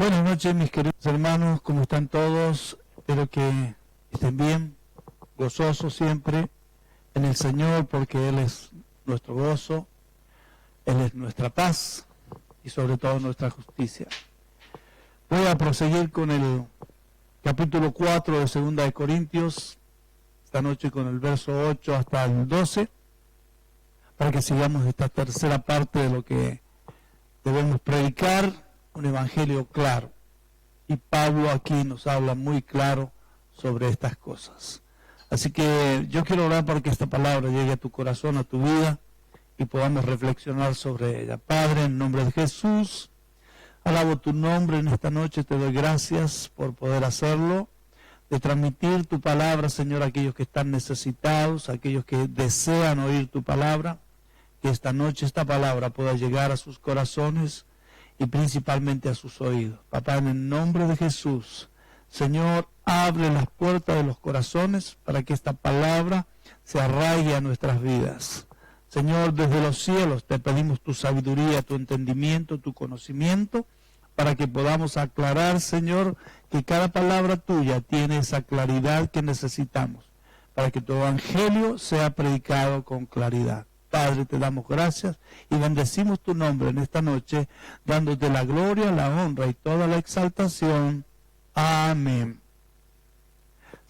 Buenas noches, mis queridos hermanos, ¿cómo están todos? Espero que estén bien, gozosos siempre en el Señor, porque Él es nuestro gozo, Él es nuestra paz y sobre todo nuestra justicia. Voy a proseguir con el capítulo 4 de 2 de Corintios, esta noche con el verso 8 hasta el 12, para que sigamos esta tercera parte de lo que debemos predicar, un evangelio claro. Y Pablo aquí nos habla muy claro sobre estas cosas. Así que yo quiero orar para que esta palabra llegue a tu corazón, a tu vida, y podamos reflexionar sobre ella. Padre, en nombre de Jesús, alabo tu nombre en esta noche, te doy gracias por poder hacerlo, de transmitir tu palabra, Señor, a aquellos que están necesitados, a aquellos que desean oír tu palabra, que esta noche esta palabra pueda llegar a sus corazones y principalmente a sus oídos. Papá, en el nombre de Jesús, Señor, abre las puertas de los corazones para que esta palabra se arraigue a nuestras vidas. Señor, desde los cielos te pedimos tu sabiduría, tu entendimiento, tu conocimiento, para que podamos aclarar, Señor, que cada palabra tuya tiene esa claridad que necesitamos, para que tu evangelio sea predicado con claridad. Padre, te damos gracias y bendecimos tu nombre en esta noche, dándote la gloria, la honra y toda la exaltación. Amén.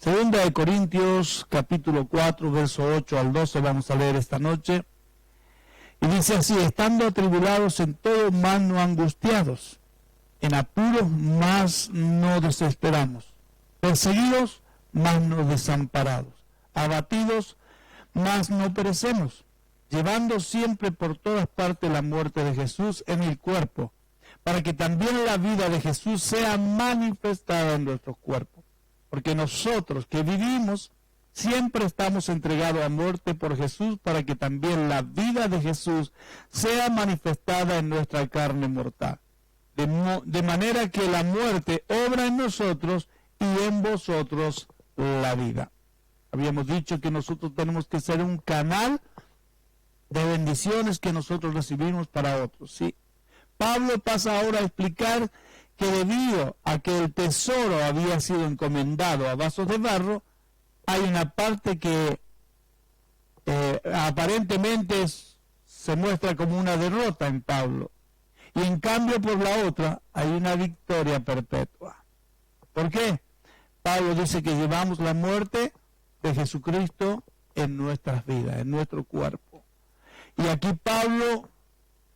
2 de Corintios, capítulo 4, verso 8 al 12, vamos a leer esta noche. Y dice así: estando atribulados en todo, mas no angustiados, en apuros, mas no desesperamos, perseguidos, mas no desamparados, abatidos, mas no perecemos, llevando siempre por todas partes la muerte de Jesús en el cuerpo, para que también la vida de Jesús sea manifestada en nuestros cuerpos. Porque nosotros que vivimos, siempre estamos entregados a muerte por Jesús, para que también la vida de Jesús sea manifestada en nuestra carne mortal. De manera que la muerte obra en nosotros y en vosotros la vida. Habíamos dicho que nosotros tenemos que ser un canal de bendiciones que nosotros recibimos para otros, ¿sí? Pablo pasa ahora a explicar que debido a que el tesoro había sido encomendado a vasos de barro, hay una parte que aparentemente se muestra como una derrota en Pablo, y en cambio por la otra hay una victoria perpetua. ¿Por qué? Pablo dice que llevamos la muerte de Jesucristo en nuestras vidas, en nuestro cuerpo. Y aquí Pablo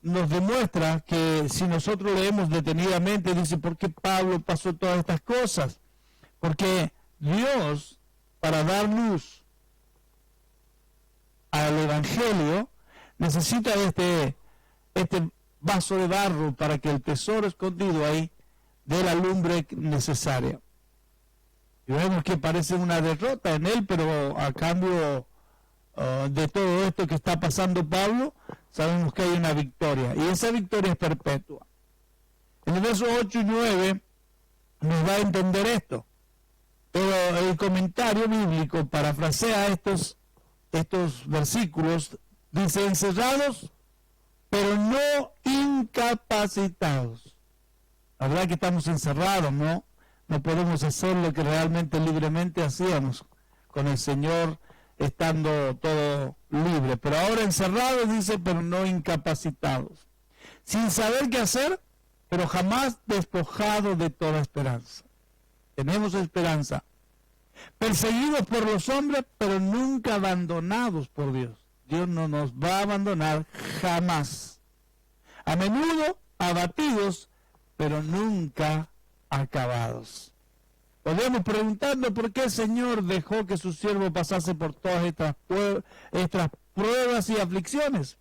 nos demuestra que si nosotros leemos detenidamente, dice, ¿por qué Pablo pasó todas estas cosas? Porque Dios, para dar luz al Evangelio, necesita este vaso de barro para que el tesoro escondido ahí dé la lumbre necesaria. Y vemos que parece una derrota en él, pero a cambio de todo esto que está pasando Pablo, sabemos que hay una victoria, y esa victoria es perpetua. En el verso 8 y 9 nos va a entender esto, pero el comentario bíblico parafrasea estos versículos, dice: encerrados, pero no incapacitados. La verdad que estamos encerrados, ¿no? No podemos hacer lo que realmente libremente hacíamos con el Señor, estando todo libre, pero ahora encerrados, dice, pero no incapacitados, sin saber qué hacer, pero jamás despojados de toda esperanza. Tenemos esperanza, perseguidos por los hombres, pero nunca abandonados por Dios. Dios no nos va a abandonar jamás. A menudo abatidos, pero nunca acabados. Podemos preguntarnos por qué el Señor dejó que su siervo pasase por todas estas pruebas y aflicciones.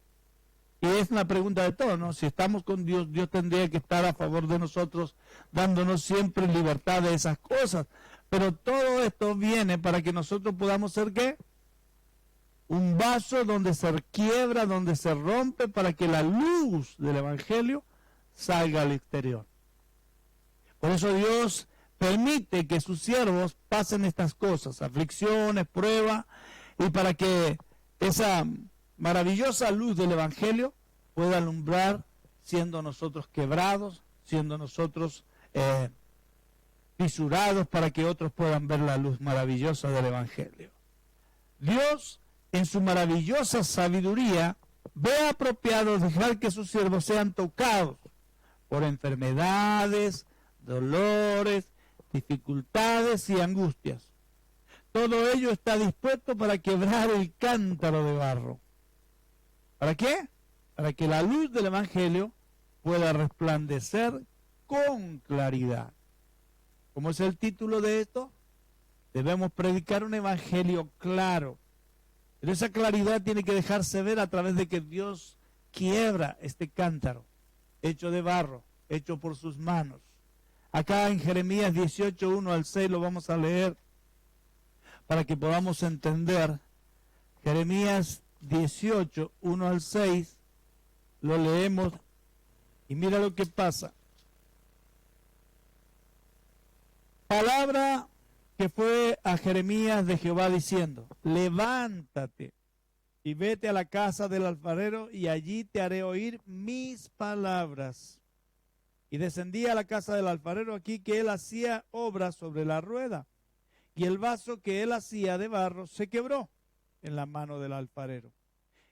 Y es una pregunta de todos, ¿no? Si estamos con Dios, Dios tendría que estar a favor de nosotros, dándonos siempre libertad de esas cosas. Pero todo esto viene para que nosotros podamos ser, ¿qué? Un vaso donde se quiebra, donde se rompe, para que la luz del Evangelio salga al exterior. Por eso Dios permite que sus siervos pasen estas cosas, aflicciones, pruebas, y para que esa maravillosa luz del Evangelio pueda alumbrar, siendo nosotros quebrados, siendo nosotros fisurados para que otros puedan ver la luz maravillosa del Evangelio. Dios, en su maravillosa sabiduría, ve apropiado dejar que sus siervos sean tocados por enfermedades, dolores, dificultades y angustias. Todo ello está dispuesto para quebrar el cántaro de barro. ¿Para qué? Para que la luz del Evangelio pueda resplandecer con claridad. ¿Cómo es el título de esto? Debemos predicar un Evangelio claro. Pero esa claridad tiene que dejarse ver a través de que Dios quiebra este cántaro, hecho de barro, hecho por sus manos. Acá en Jeremías 18, 1 al 6 lo vamos a leer para que podamos entender. Jeremías 18, 1 al 6, lo leemos y mira lo que pasa. Palabra que fue a Jeremías de Jehová diciendo: levántate y vete a la casa del alfarero y allí te haré oír mis palabras. Y descendí a la casa del alfarero, aquí que él hacía obra sobre la rueda, y el vaso que él hacía de barro se quebró en la mano del alfarero,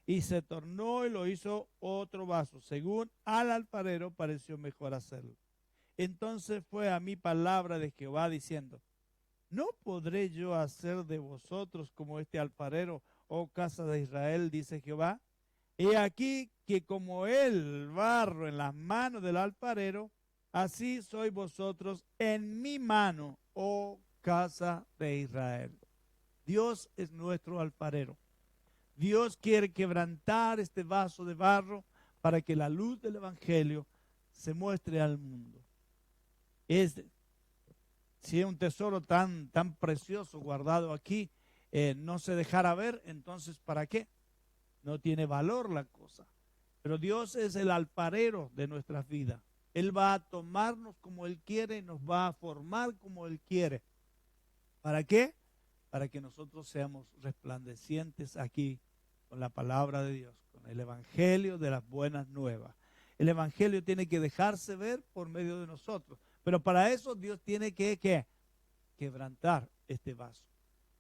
y se tornó y lo hizo otro vaso, según al alfarero pareció mejor hacerlo. Entonces fue a mí palabra de Jehová diciendo: ¿no podré yo hacer de vosotros como este alfarero, oh casa de Israel? Dice Jehová. He aquí que como el barro en las manos del alfarero, así sois vosotros en mi mano, oh casa de Israel. Dios es nuestro alfarero. Dios quiere quebrantar este vaso de barro para que la luz del Evangelio se muestre al mundo. Si es un tesoro tan precioso guardado aquí, no se dejara ver, entonces ¿para qué? No tiene valor la cosa. Pero Dios es el alfarero de nuestras vidas. Él va a tomarnos como Él quiere, nos va a formar como Él quiere. ¿Para qué? Para que nosotros seamos resplandecientes aquí con la palabra de Dios, con el Evangelio de las buenas nuevas. El Evangelio tiene que dejarse ver por medio de nosotros. Pero para eso Dios tiene que quebrantar este vaso.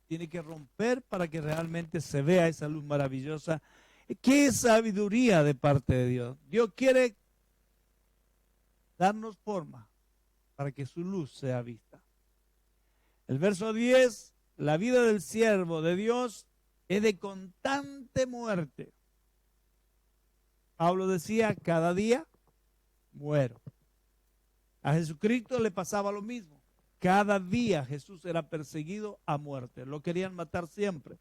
Tiene que romper para que realmente se vea esa luz maravillosa. ¡Qué sabiduría de parte de Dios! Dios quiere darnos forma para que su luz sea vista. El verso 10, la vida del siervo de Dios es de constante muerte. Pablo decía, cada día muero. A Jesucristo le pasaba lo mismo. Cada día Jesús era perseguido a muerte. Lo querían matar siempre.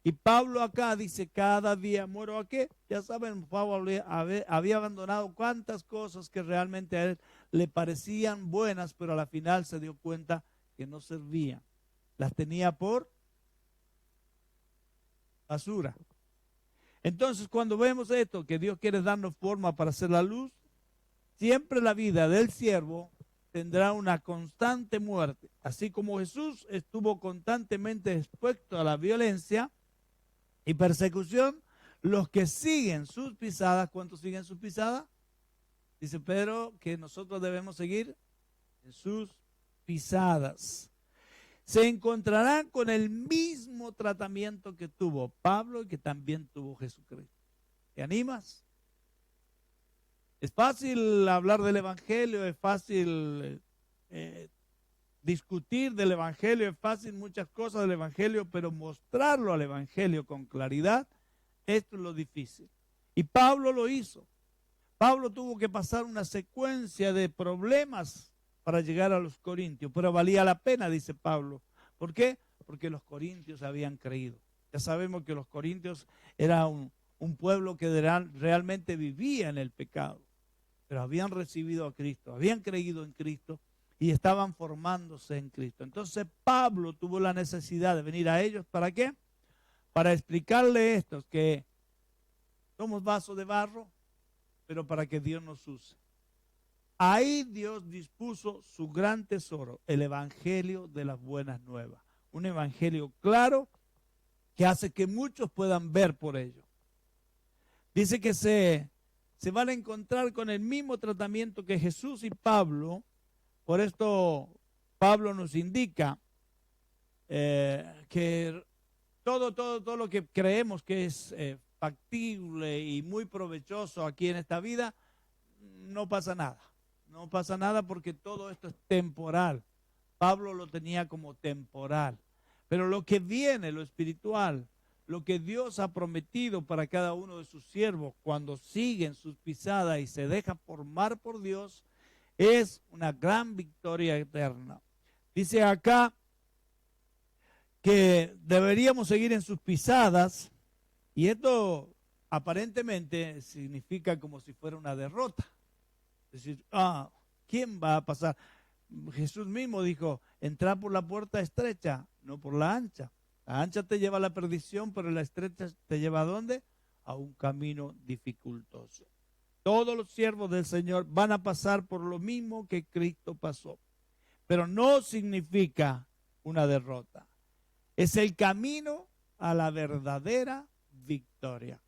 Y Pablo acá dice, cada día muero. ¿A qué? Ya saben, Pablo había abandonado cuántas cosas que realmente a él le parecían buenas, pero a la final se dio cuenta que no servían. Las tenía por basura. Entonces, cuando vemos esto, que Dios quiere darnos forma para hacer la luz, siempre la vida del siervo tendrá una constante muerte. Así como Jesús estuvo constantemente expuesto a la violencia y persecución, los que siguen sus pisadas, ¿cuántos siguen sus pisadas? Dice Pedro que nosotros debemos seguir en sus pisadas. Se encontrarán con el mismo tratamiento que tuvo Pablo y que también tuvo Jesucristo. ¿Te animas? Es fácil hablar del Evangelio, es fácil discutir del Evangelio, es fácil muchas cosas del Evangelio, pero mostrarlo al Evangelio con claridad, esto es lo difícil. Y Pablo lo hizo. Pablo tuvo que pasar una secuencia de problemas para llegar a los corintios, pero valía la pena, dice Pablo. ¿Por qué? Porque los corintios habían creído. Ya sabemos que los corintios eran un pueblo que realmente vivía en el pecado, pero habían recibido a Cristo, habían creído en Cristo y estaban formándose en Cristo. Entonces Pablo tuvo la necesidad de venir a ellos, ¿para qué? Para explicarle estos que somos vasos de barro, pero para que Dios nos use. Ahí Dios dispuso su gran tesoro, el Evangelio de las buenas nuevas. Un Evangelio claro que hace que muchos puedan ver por ello. Dice que se van a encontrar con el mismo tratamiento que Jesús y Pablo Por esto Pablo nos indica que todo lo que creemos que es factible y muy provechoso aquí en esta vida, no pasa nada. No pasa nada porque todo esto es temporal. Pablo lo tenía como temporal. Pero lo que viene, lo espiritual, lo que Dios ha prometido para cada uno de sus siervos cuando siguen sus pisadas y se dejan formar por Dios, es una gran victoria eterna. Dice acá que deberíamos seguir en sus pisadas, y esto aparentemente significa como si fuera una derrota. Es decir, ¿quién va a pasar? Jesús mismo dijo, entra por la puerta estrecha, no por la ancha. La ancha te lleva a la perdición, pero la estrecha te lleva ¿a dónde? A un camino dificultoso. Todos los siervos del Señor van a pasar por lo mismo que Cristo pasó, pero no significa una derrota. Es el camino a la verdadera victoria.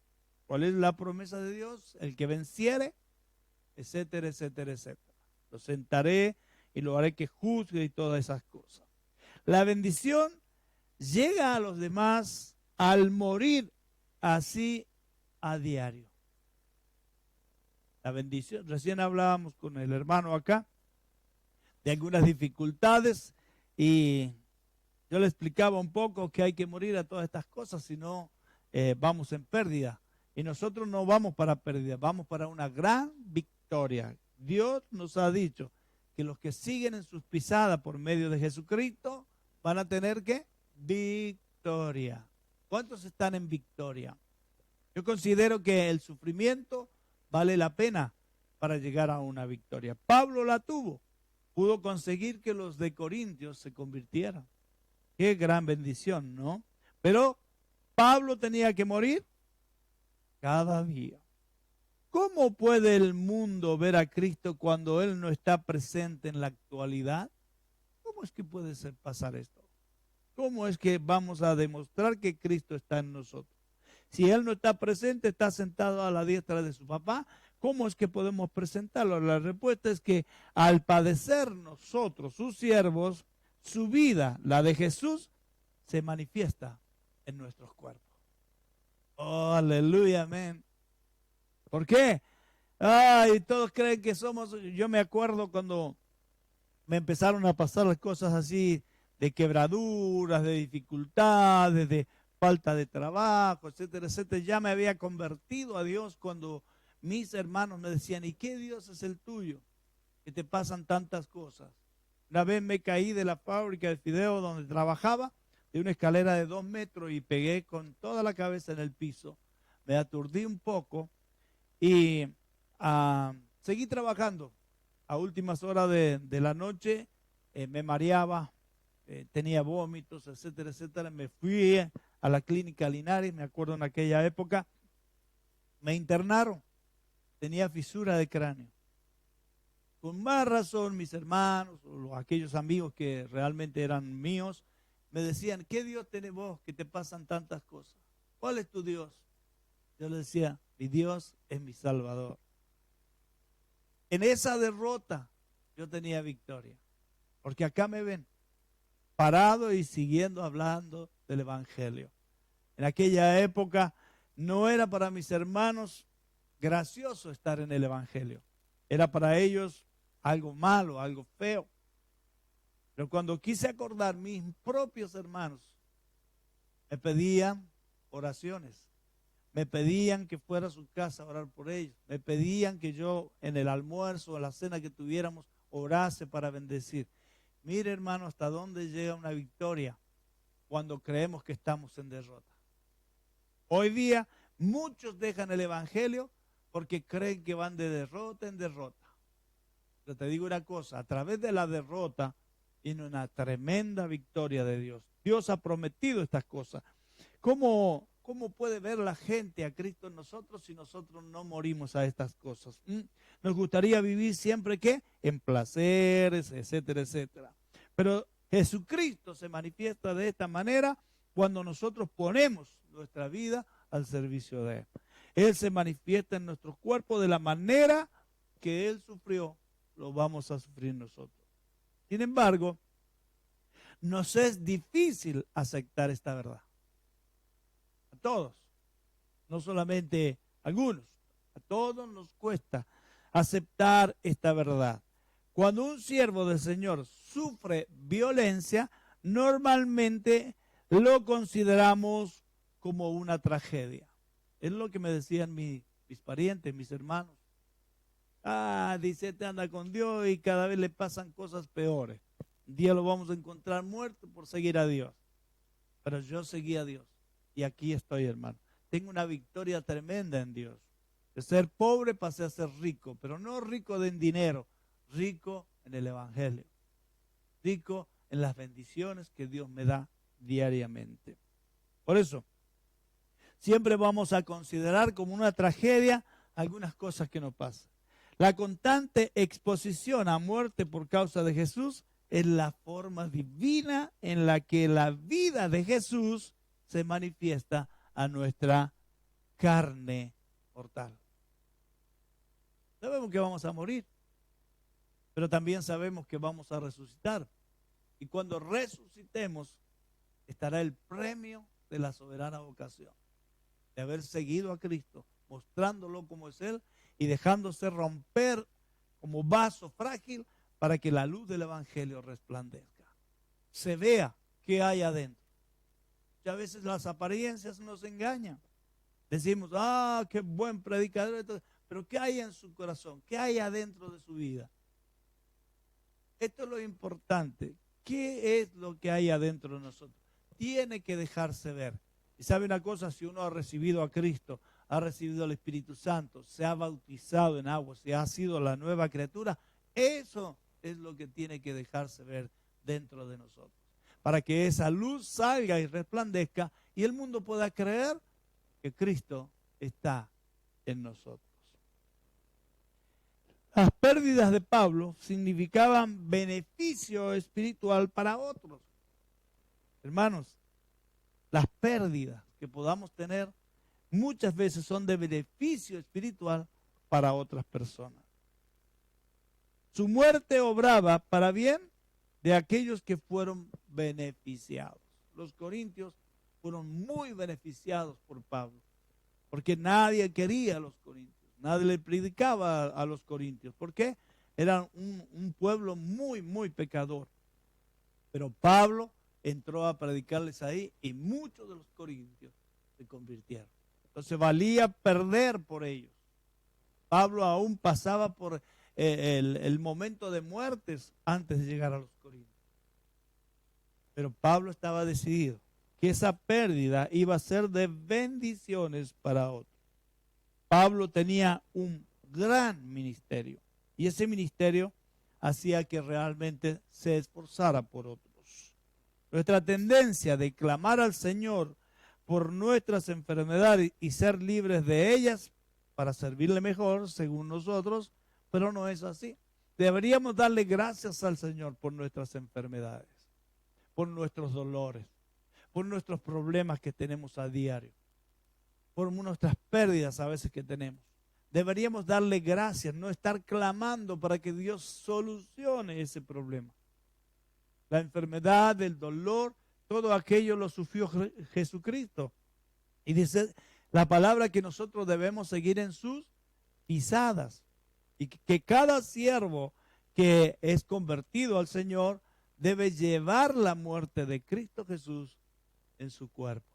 ¿Cuál es la promesa de Dios? El que venciere, etcétera, etcétera, etcétera. Lo sentaré y lo haré que juzgue y todas esas cosas. La bendición llega a los demás al morir así a diario. La bendición, recién hablábamos con el hermano acá de algunas dificultades y yo le explicaba un poco que hay que morir a todas estas cosas, si no vamos en pérdida. Y nosotros no vamos para pérdida, vamos para una gran victoria. Dios nos ha dicho que los que siguen en sus pisadas por medio de Jesucristo van a tener ¿qué? Victoria. ¿Cuántos están en victoria? Yo considero que el sufrimiento vale la pena para llegar a una victoria. Pablo la tuvo, pudo conseguir que los de Corintios se convirtieran. Qué gran bendición, ¿no? Pero Pablo tenía que morir cada día. ¿Cómo puede el mundo ver a Cristo cuando Él no está presente en la actualidad? ¿Cómo es que puede pasar esto? ¿Cómo es que vamos a demostrar que Cristo está en nosotros? Si Él no está presente, está sentado a la diestra de su papá, ¿cómo es que podemos presentarlo? La respuesta es que al padecer nosotros, sus siervos, su vida, la de Jesús, se manifiesta en nuestros cuerpos. Oh, aleluya, amén. ¿Por qué? Ay, todos creen que somos, yo me acuerdo cuando me empezaron a pasar las cosas así de quebraduras, de dificultades, de falta de trabajo, etcétera, etcétera. Ya me había convertido a Dios cuando mis hermanos me decían, ¿y qué Dios es el tuyo? Que te pasan tantas cosas. Una vez me caí de la fábrica de fideo donde trabajaba, de una escalera de 2 metros y pegué con toda la cabeza en el piso. Me aturdí un poco y seguí trabajando. A últimas horas de la noche me mareaba, tenía vómitos, etcétera, etcétera. Me fui a la clínica Linares, me acuerdo en aquella época, me internaron, tenía fisura de cráneo. Con más razón mis hermanos, o aquellos amigos que realmente eran míos, me decían, ¿qué Dios tenés vos que te pasan tantas cosas? ¿Cuál es tu Dios? Yo les decía, mi Dios es mi Salvador. En esa derrota yo tenía victoria, porque acá me ven, parado y siguiendo hablando del Evangelio. En aquella época no era para mis hermanos gracioso estar en el Evangelio, era para ellos algo malo, algo feo. Pero cuando quise acordar, mis propios hermanos me pedían oraciones. Me pedían que fuera a su casa a orar por ellos. Me pedían que yo en el almuerzo o en la cena que tuviéramos orase para bendecir. Mire, hermano, hasta dónde llega una victoria cuando creemos que estamos en derrota. Hoy día muchos dejan el Evangelio porque creen que van de derrota en derrota. Pero te digo una cosa, a través de la derrota viene una tremenda victoria de Dios. Dios ha prometido estas cosas. ¿Cómo puede ver la gente a Cristo en nosotros si nosotros no morimos a estas cosas? Nos gustaría vivir siempre, ¿qué? En placeres, etcétera, etcétera. Pero Jesucristo se manifiesta de esta manera cuando nosotros ponemos nuestra vida al servicio de Él. Él se manifiesta en nuestros cuerpos de la manera que Él sufrió, lo vamos a sufrir nosotros. Sin embargo, nos es difícil aceptar esta verdad. A todos, no solamente a algunos, a todos nos cuesta aceptar esta verdad. Cuando un siervo del Señor sufre violencia, normalmente lo consideramos como una tragedia. Es lo que me decían mis parientes, mis hermanos. Dice, te anda con Dios y cada vez le pasan cosas peores. Un día lo vamos a encontrar muerto por seguir a Dios. Pero yo seguí a Dios y aquí estoy, hermano. Tengo una victoria tremenda en Dios. De ser pobre pasé a ser rico, pero no rico en dinero, rico en el Evangelio, rico en las bendiciones que Dios me da diariamente. Por eso, siempre vamos a considerar como una tragedia algunas cosas que nos pasan. La constante exposición a muerte por causa de Jesús es la forma divina en la que la vida de Jesús se manifiesta a nuestra carne mortal. Sabemos que vamos a morir, pero también sabemos que vamos a resucitar. Y cuando resucitemos, estará el premio de la soberana vocación, de haber seguido a Cristo, mostrándolo como es Él y dejándose romper como vaso frágil para que la luz del Evangelio resplandezca. Se vea qué hay adentro. Y a veces las apariencias nos engañan. Decimos, qué buen predicador, pero ¿qué hay en su corazón? ¿Qué hay adentro de su vida? Esto es lo importante. ¿Qué es lo que hay adentro de nosotros? Tiene que dejarse ver. Y sabe una cosa, si uno ha recibido a Cristo, ha recibido al Espíritu Santo, se ha bautizado en agua, se ha sido la nueva criatura, eso es lo que tiene que dejarse ver dentro de nosotros. Para que esa luz salga y resplandezca y el mundo pueda creer que Cristo está en nosotros. Las pérdidas de Pablo significaban beneficio espiritual para otros. Hermanos, las pérdidas que podamos tener muchas veces son de beneficio espiritual para otras personas. Su muerte obraba para bien de aquellos que fueron beneficiados. Los corintios fueron muy beneficiados por Pablo, porque nadie quería a los corintios, nadie le predicaba a los corintios. ¿Por qué? Eran un pueblo muy, muy pecador. Pero Pablo entró a predicarles ahí y muchos de los corintios se convirtieron. Entonces valía perder por ellos. Pablo aún pasaba por el momento de muertes antes de llegar a los corintios. Pero Pablo estaba decidido que esa pérdida iba a ser de bendiciones para otros. Pablo tenía un gran ministerio y ese ministerio hacía que realmente se esforzara por otros. Nuestra tendencia de clamar al Señor por nuestras enfermedades y ser libres de ellas para servirle mejor, según nosotros, pero no es así. Deberíamos darle gracias al Señor por nuestras enfermedades, por nuestros dolores, por nuestros problemas que tenemos a diario, por nuestras pérdidas a veces que tenemos. Deberíamos darle gracias, no estar clamando para que Dios solucione ese problema. La enfermedad, el dolor, todo aquello lo sufrió Jesucristo. Y dice la palabra que nosotros debemos seguir en sus pisadas. Y que cada siervo que es convertido al Señor debe llevar la muerte de Cristo Jesús en su cuerpo.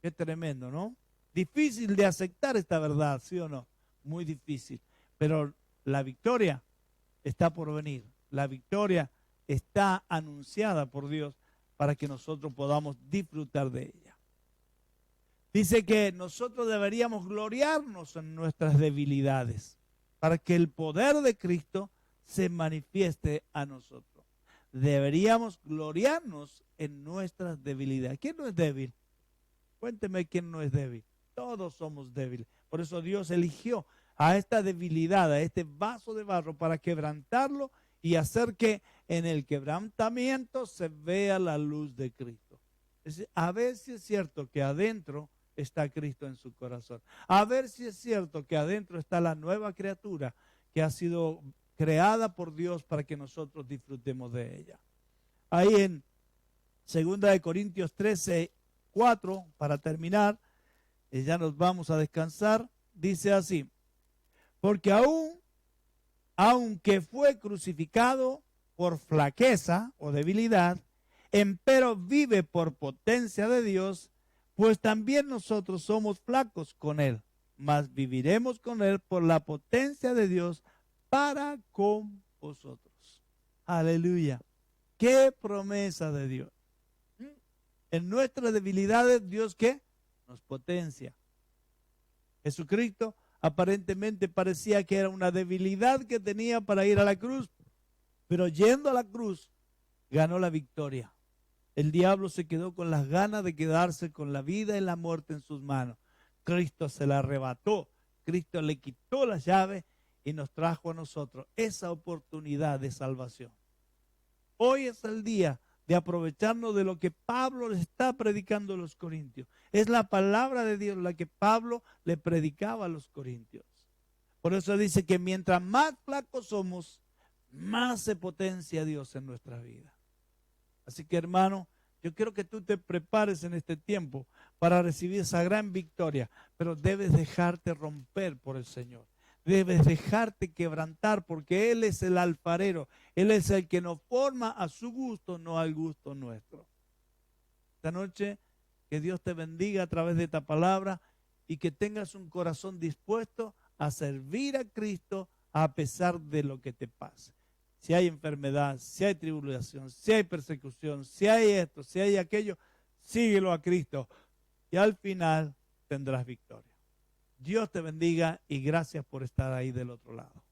Qué tremendo, ¿no? Difícil de aceptar esta verdad, ¿sí o no? Muy difícil. Pero la victoria está por venir. La victoria está anunciada por Dios para que nosotros podamos disfrutar de ella. Dice que nosotros deberíamos gloriarnos en nuestras debilidades para que el poder de Cristo se manifieste a nosotros. Deberíamos gloriarnos en nuestras debilidades. ¿Quién no es débil? Cuénteme quién no es débil. Todos somos débiles. Por eso Dios eligió a esta debilidad, a este vaso de barro para quebrantarlo y hacer que en el quebrantamiento se vea la luz de Cristo. Es decir, a ver si es cierto que adentro está Cristo en su corazón. A ver si es cierto que adentro está la nueva criatura que ha sido creada por Dios para que nosotros disfrutemos de ella. Ahí en 2 Corintios 13:4, para terminar, y ya nos vamos a descansar, dice así: porque aunque fue crucificado por flaqueza o debilidad, empero vive por potencia de Dios, pues también nosotros somos flacos con él, mas viviremos con él por la potencia de Dios para con vosotros. Aleluya. Qué promesa de Dios. En nuestras debilidades, Dios, ¿qué? Nos potencia. Jesucristo aparentemente parecía que era una debilidad que tenía para ir a la cruz, pero yendo a la cruz, ganó la victoria. El diablo se quedó con las ganas de quedarse con la vida y la muerte en sus manos. Cristo se la arrebató. Cristo le quitó las llaves y nos trajo a nosotros esa oportunidad de salvación. Hoy es el día de aprovecharnos de lo que Pablo le está predicando a los corintios. Es la palabra de Dios la que Pablo le predicaba a los corintios. Por eso dice que mientras más flacos somos, más se potencia Dios en nuestra vida. Así que, hermano, yo quiero que tú te prepares en este tiempo para recibir esa gran victoria, pero debes dejarte romper por el Señor. Debes dejarte quebrantar, porque Él es el alfarero. Él es el que nos forma a su gusto, no al gusto nuestro. Esta noche, que Dios te bendiga a través de esta palabra y que tengas un corazón dispuesto a servir a Cristo a pesar de lo que te pase. Si hay enfermedad, si hay tribulación, si hay persecución, si hay esto, si hay aquello, síguelo a Cristo y al final tendrás victoria. Dios te bendiga y gracias por estar ahí del otro lado.